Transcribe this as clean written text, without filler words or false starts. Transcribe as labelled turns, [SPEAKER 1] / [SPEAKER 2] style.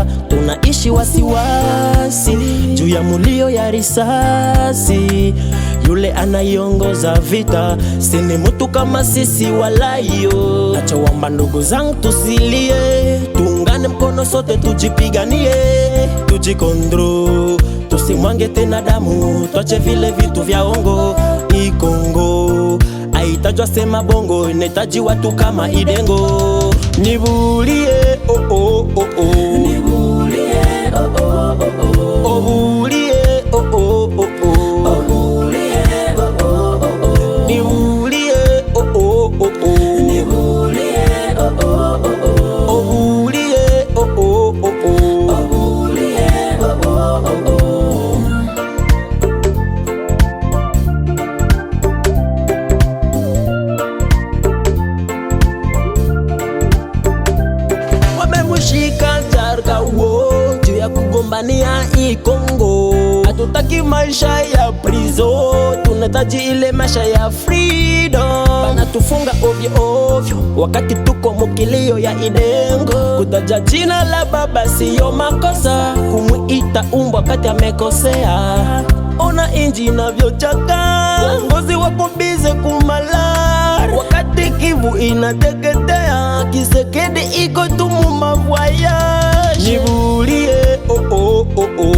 [SPEAKER 1] vita, tunaishi wasiwasi juu ya mulio ya risasi. Yule anaiongoza vita si ni mtu kama sisi walayo. Nachowamba ndugu zangu tusilie, tuungane mkono sote tujipiganie, tujikondro, tusimwange tena damu, tuache vile vitu vya ongo. Ikongo aitajwa sema bongo, inahitaji watu kama Idengo. Nibulie oh oh oh oh,
[SPEAKER 2] nibulie oh oh oh oh,
[SPEAKER 1] obulie oh oh oh oh,
[SPEAKER 2] obulie oh oh oh oh,
[SPEAKER 1] nibulie oh oh oh oh,
[SPEAKER 2] nibulie oh oh oh oh,
[SPEAKER 1] obulie oh oh oh oh,
[SPEAKER 2] obulie oh oh oh oh.
[SPEAKER 1] Wamemushika jarga wo juu ya kugombania Ikongo. Hatutaki maisha ya prison, tunahitaji ile maisha ya freedom. Banatufunga ovyo ovyo wakati tuko mukilio ya Idengo. Kutaja jina la baba siyo makosa, kumuita umbwa wakati amekosea. Ona inji inavyochaka, ngozi wako bize kumalari wakati Kivu inateketea. Kisekedi iko tumu mavoyage. Nibulie oh oh oh oh,